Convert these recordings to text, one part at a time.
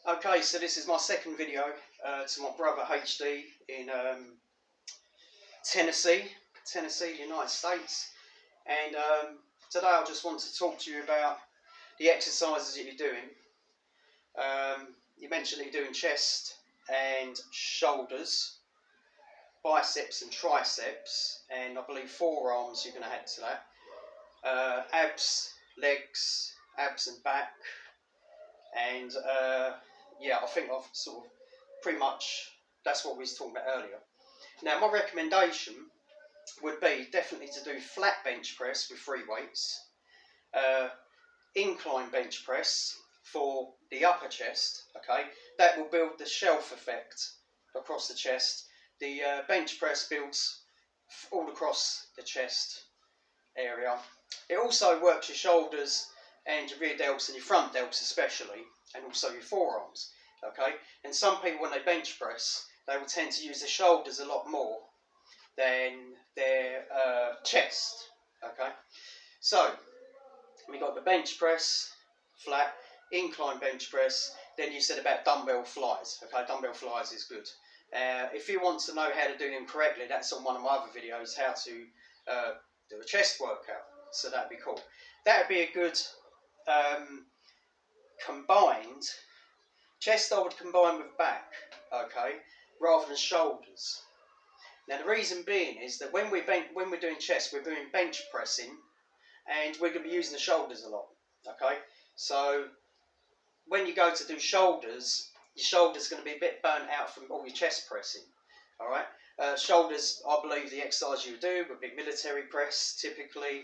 Okay, so this is my second video to my brother HD in Tennessee, United States. And today I just want to talk to you about the exercises that you're doing. You mentioned that you're doing chest and shoulders, biceps and triceps, and I believe forearms you're going to add to that. Abs, legs, abs and back, and yeah, I think I've sort of pretty much, that's what we was talking about earlier. Now, my recommendation would be definitely to do flat bench press with 3 weights, incline bench press for the upper chest, okay? That will build the shelf effect across the chest. The bench press builds all across the chest area. It also works your shoulders and your rear delts and your front delts especially, and also your forearms, okay? And some people, when they bench press, they will tend to use their shoulders a lot more than their chest, okay? So, we got the bench press, flat, incline bench press, then you said about dumbbell flies, okay? Dumbbell flies is good. If you want to know how to do them correctly, that's on one of my other videos, how to do a chest workout, so that'd be cool. That'd be a good combined chest. I would combine with back, okay, rather than shoulders. Now the reason being is that when we're doing chest, we're doing bench pressing, and we're going to be using the shoulders a lot, okay. So when you go to do shoulders, your shoulders going to be a bit burnt out from all your chest pressing, all right. Shoulders, I believe the exercise you would do would be military press, typically,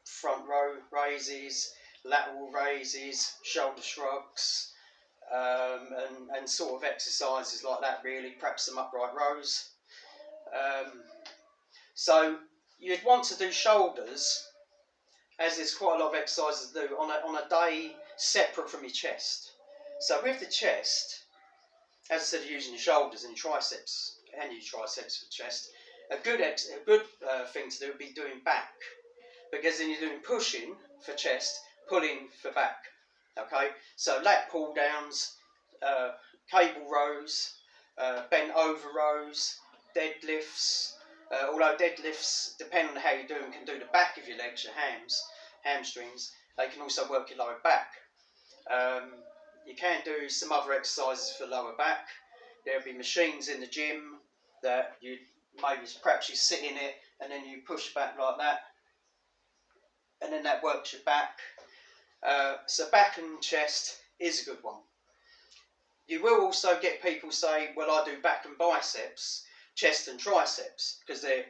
front row raises, lateral raises, shoulder shrugs, and sort of exercises like that really, perhaps some upright rows. So you'd want to do shoulders, as there's quite a lot of exercises to do, on a day separate from your chest. So with the chest, as I said, you're using your shoulders and your triceps, for chest. A good thing to do would be doing back, because then you're doing pushing for chest, pulling for back, okay? So lat pull downs, cable rows, bent over rows, deadlifts, although deadlifts, depending on how you do them, can do the back of your legs, your hamstrings. They can also work your lower back. You can do some other exercises for lower back. There'll be machines in the gym that perhaps you sit in it and then you push back like that, and then that works your back. So back and chest is a good one. You will also get people say, well, I do back and biceps, chest and triceps, because they're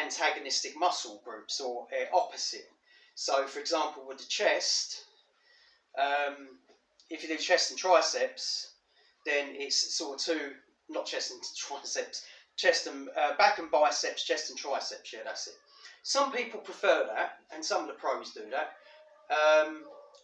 antagonistic muscle groups, or opposite. So for example, with the chest, if you do chest and triceps, then it's sort of two, not chest and triceps, chest and back and biceps, chest and triceps, yeah, that's it. Some people prefer that, and some of the pros do that.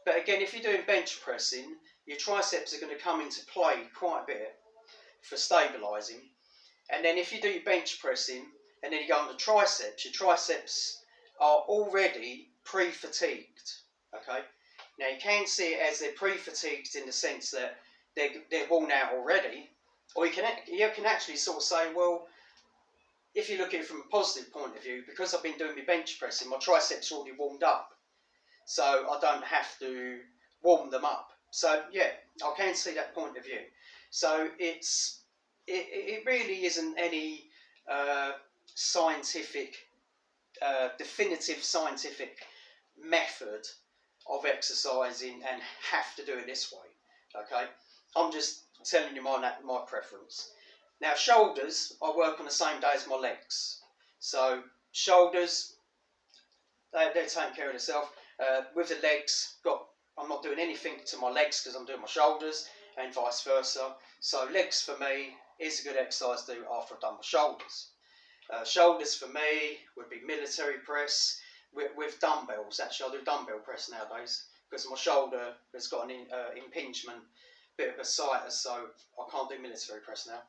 But again, if you're doing bench pressing, your triceps are going to come into play quite a bit for stabilising. And then if you do your bench pressing, and then you go on the triceps, your triceps are already pre-fatigued, okay? Now you can see it as they're pre-fatigued in the sense that they're worn out already, or you can actually sort of say, well, if you look at it from a positive point of view, because I've been doing my bench pressing, my triceps are already warmed up, so I don't have to warm them up. So yeah, I can see that point of view. So it really isn't any definitive scientific method of exercising and have to do it this way, okay? I'm just telling you my preference. Now shoulders, I work on the same day as my legs. So shoulders, they're taking care of themselves. With the legs, I'm not doing anything to my legs because I'm doing my shoulders, and vice versa. So legs for me is a good exercise to do after I've done my shoulders. Shoulders for me would be military press with dumbbells. Actually, I do dumbbell press nowadays because my shoulder has got an impingement, bit of ascites, so I can't do military press now.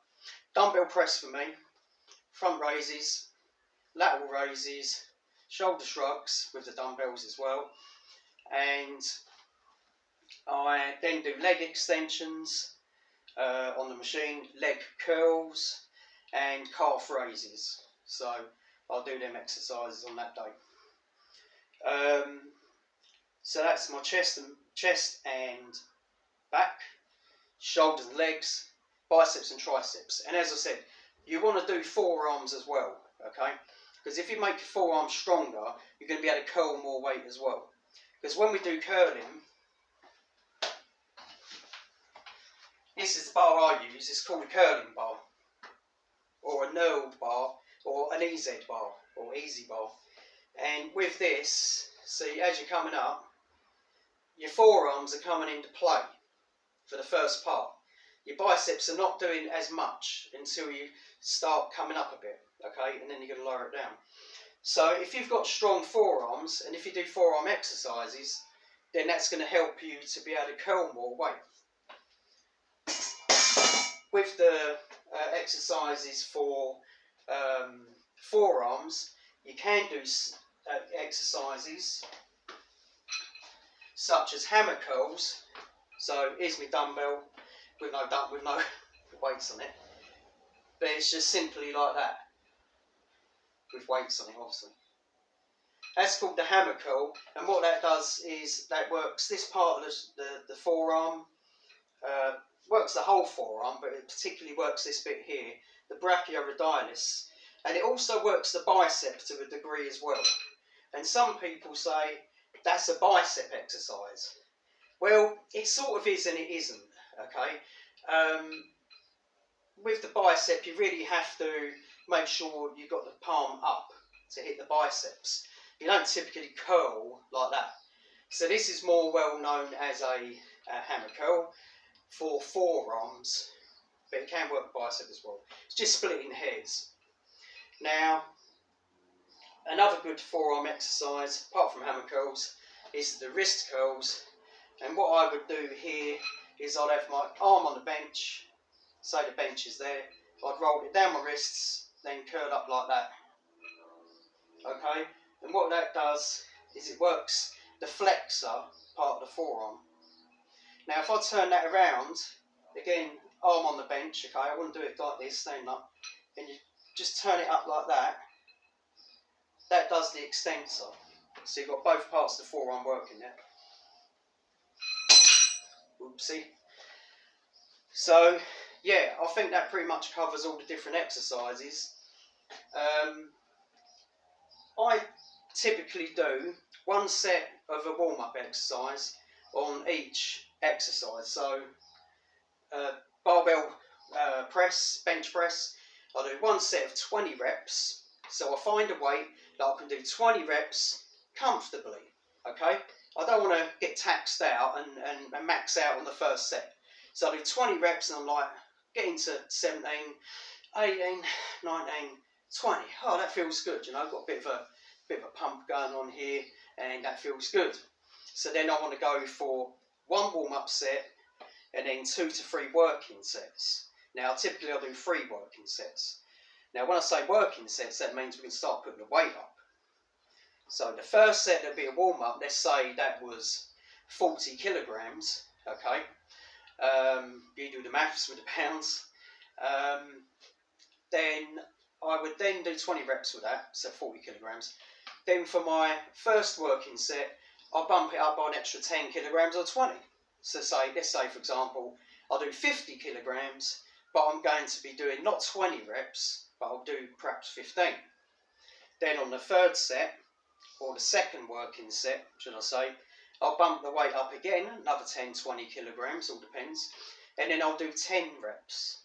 Dumbbell press for me, front raises, lateral raises, shoulder shrugs with the dumbbells as well, and I then do leg extensions on the machine, leg curls and calf raises. So I'll do them exercises on that day. So that's my chest and back, shoulders and legs, biceps and triceps. And as I said, you want to do forearms as well, okay? Because if you make your forearms stronger, you're going to be able to curl more weight as well. Because when we do curling, this is the bar I use. It's called a curling bar, or a knurled bar, or an EZ bar, or easy bar. And with this, see, as you're coming up, your forearms are coming into play for the first part. Your biceps are not doing as much until you start coming up a bit, okay? And then you're going to lower it down. So if you've got strong forearms, and if you do forearm exercises, then that's going to help you to be able to curl more weight. With the exercises for forearms, you can do exercises such as hammer curls. So here's my dumbbell with no weights on it, but it's just simply like that with weights on it, obviously. That's called the hammer curl, and what that does is that works this part of the forearm, works the whole forearm, but it particularly works this bit here, the brachioradialis, and it also works the bicep to a degree as well. And some people say that's a bicep exercise. Well, it sort of is and it isn't, okay? With the bicep, you really have to make sure you've got the palm up to hit the biceps. You don't typically curl like that. So this is more well known as a hammer curl for forearms, but it can work bicep as well. It's just splitting hairs. Now, another good forearm exercise, apart from hammer curls, is the wrist curls. And what I would do here is I'd have my arm on the bench, say the bench is there, I'd roll it down my wrists, then curl up like that. Okay, and what that does is it works the flexor part of the forearm. Now if I turn that around, again, arm on the bench, okay, I wouldn't do it like this, stand up, and you just turn it up like that, that does the extensor. So you've got both parts of the forearm working there. Oopsie. So, yeah, I think that pretty much covers all the different exercises. I typically do one set of a warm-up exercise on each exercise. So, barbell press, bench press, I do one set of 20 reps. So I find a weight that I can do 20 reps comfortably, okay? I don't want to get taxed out and max out on the first set. So I do 20 reps and I'm like, getting to 17, 18, 19, 20. Oh, that feels good, you know, I've got a bit of a pump going on here and that feels good. So then I want to go for one warm-up set and then 2 to 3 working sets. Now, typically I do 3 working sets. Now, when I say working sets, that means we can start putting the weight up. So the first set will be a warm-up, let's say that was 40 kilograms, okay? You do the maths with the pounds. Then I would then do 20 reps with that, so 40 kilograms. Then for my first working set, I'll bump it up by an extra 10 kilograms or 20. So let's say for example, I'll do 50 kilograms, but I'm going to be doing not 20 reps, but I'll do perhaps 15. Then on the third set, or the second working set, should I say, I'll bump the weight up again, another 10, 20 kilograms, all depends. And then I'll do 10 reps.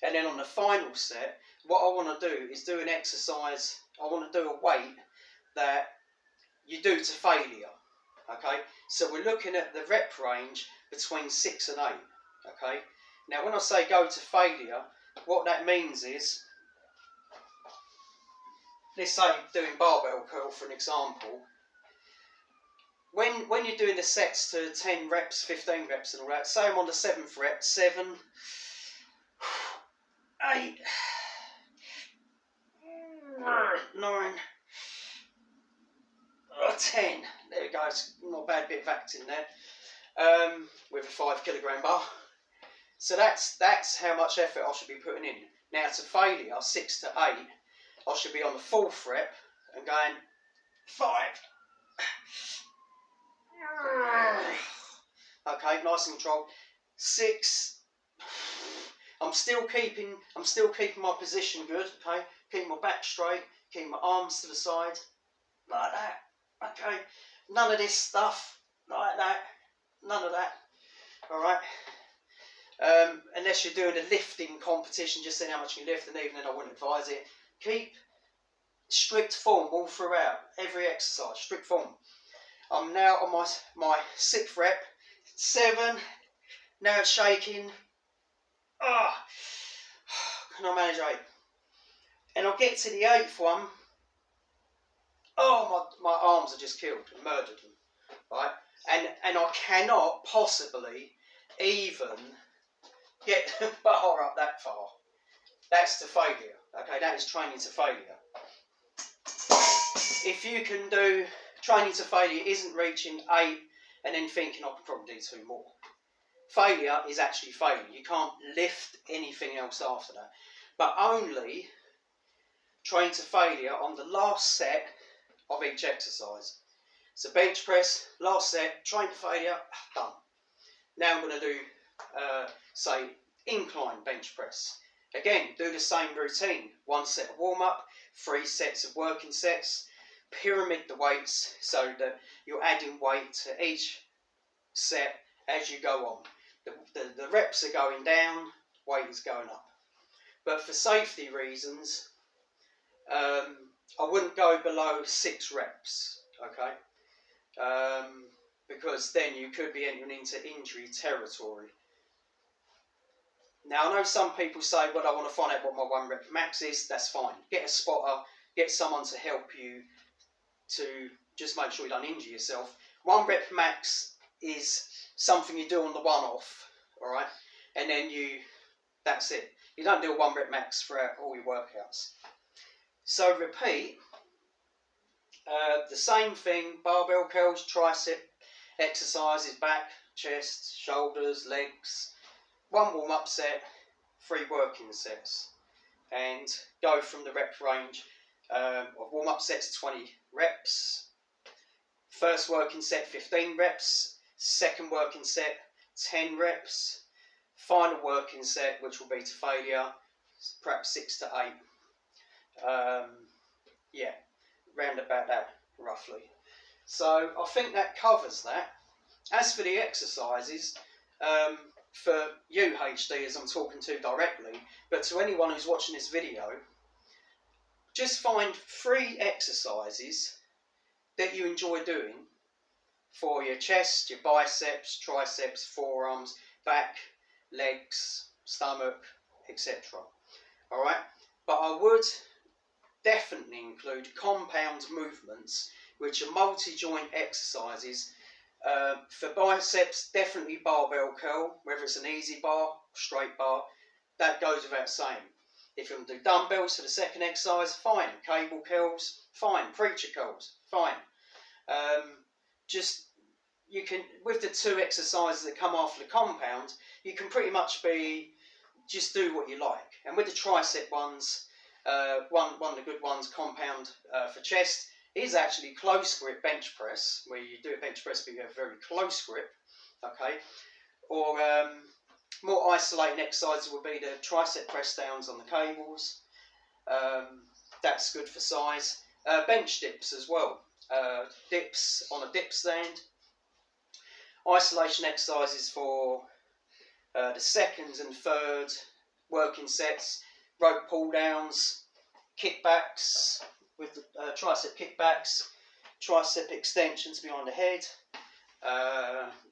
And then on the final set, what I want to do is do an exercise, I want to do a weight that you do to failure, okay? So we're looking at the rep range between 6 and 8, okay? Now when I say go to failure, what that means is, let's say doing barbell curl for an example, when you're doing the sets to 10 reps, 15 reps and all that, say I'm on the 7th rep, 7, 8, 9, 10, there we go, it's not a bad bit of acting there. with a 5 kilogram bar. So that's how much effort I should be putting in. Now to failure, 6 to 8, I should be on the 4th rep and going 5. Okay, nice and controlled. 6. I'm still keeping my position good. Okay, keeping my back straight, keeping my arms to the side, like that. Okay, none of this stuff like that. None of that. All right. Unless you're doing a lifting competition, just seeing how much you lift, and even then I wouldn't advise it. Keep strict form all throughout, every exercise, strict form. I'm now on my 6th rep, 7, now it's shaking. Can I manage 8? And I'll get to the 8th one, my arms are just killed and murdered them, right? And I cannot possibly even get the bar up that far. That's to failure, okay? That is training to failure. If you can do training to failure isn't reaching 8 and then thinking I can probably do 2 more. Failure is actually failure. You can't lift anything else after that. But only train to failure on the last set of each exercise. So bench press, last set, train to failure, done. Now I'm going to do, say, incline bench press. Again, do the same routine. 1 set of warm up, 3 sets of working sets. Pyramid the weights so that you're adding weight to each set as you go on. The reps are going down, weight is going up. But for safety reasons, I wouldn't go below 6 reps, okay? Because then you could be entering into injury territory. Now, I know some people say, well, I want to find out what my 1 rep max is. That's fine. Get a spotter, get someone to help you to just make sure you don't injure yourself. 1 rep max is something you do on the one-off, all right? And then that's it. You don't do a 1 rep max throughout all your workouts. So repeat the same thing, barbell curls, tricep exercises, back, chest, shoulders, legs, 1 warm-up set, 3 working sets, and go from the rep range of warm-up sets 20 reps, first working set 15 reps, second working set 10 reps, final working set, which will be to failure, perhaps 6 to 8. Yeah, round about that roughly. So I think that covers that. As for the exercises, for you HD, as I'm talking to directly, but to anyone who's watching this video, just find 3 exercises that you enjoy doing for your chest, your biceps, triceps, forearms, back, legs, stomach, etc. Alright? But I would definitely include compound movements, which are multi-joint exercises. For biceps, definitely barbell curl, whether it's an easy bar, straight bar, that goes without saying. If you want to do dumbbells for the second exercise, fine. Cable curls, fine. Preacher curls, fine. You can, with the 2 exercises that come after the compound, you can pretty much just do what you like. And with the tricep ones, one of the good ones, compound for chest, is actually close grip bench press, where you do a bench press but you have a very close grip, okay? Or more isolating exercises would be the tricep press downs on the cables. That's good for size. Bench dips as well. Dips on a dip stand. Isolation exercises for the second and third working sets. Rope pull downs, kickbacks with the tricep kickbacks, tricep extensions behind the head,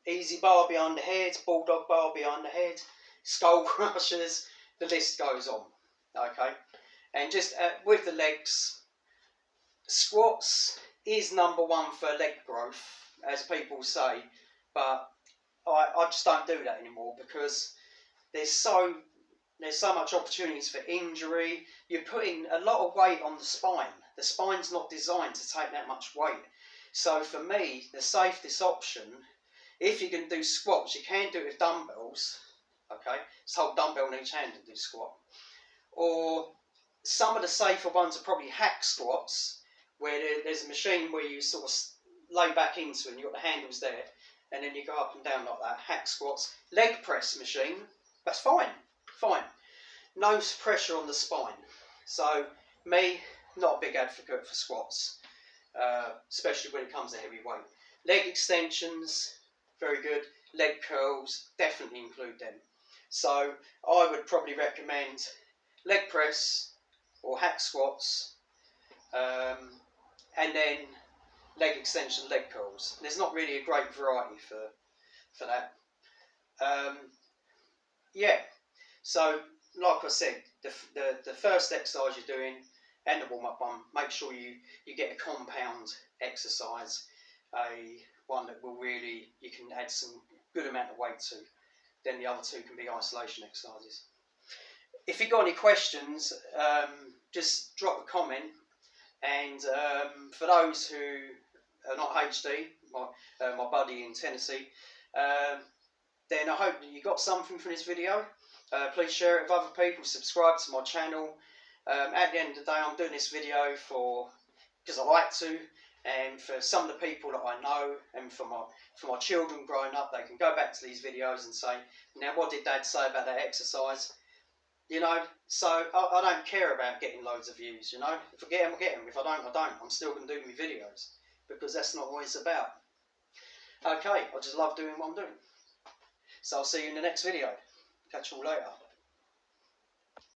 easy bar behind the head, bulldog bar behind the head, skull crushers, the list goes on. Okay, and just with the legs, squats is number 1 for leg growth, as people say, but I just don't do that anymore because there's so much opportunities for injury. You're putting a lot of weight on the spine. The spine's not designed to take that much weight. So for me, the safest option If you can do squats, you can do it with dumbbells. Okay, just hold dumbbell in each hand and do squat. Or some of the safer ones are probably hack squats, where there's a machine where you sort of lay back into it and you've got the handles there, and then you go up and down like that. Hack squats. Leg press machine, that's fine. No pressure on the spine. So me, not a big advocate for squats, especially when it comes to heavy weight. Leg extensions, very good. Leg curls, definitely include them. So I would probably recommend leg press or hack squats, and then leg extension, leg curls. There's not really a great variety for that. Yeah, so like I said, the first exercise you're doing and the warm-up one, make sure you get a compound exercise, one that will really, you can add some good amount of weight to. Then the other two can be isolation exercises. If you've got any questions, just drop a comment. And for those who are not HD, my buddy in Tennessee, then I hope that you got something from this video. Please share it with other people, subscribe to my channel. At the end of the day, I'm doing this video because I like to, and for some of the people that I know, and for my children growing up, they can go back to these videos and say, now what did Dad say about that exercise? You know, so I don't care about getting loads of views, you know. If I get them, I get them. If I don't, I don't. I'm still going to do my videos, because that's not what it's about. Okay, I just love doing what I'm doing. So I'll see you in the next video. Catch you all later.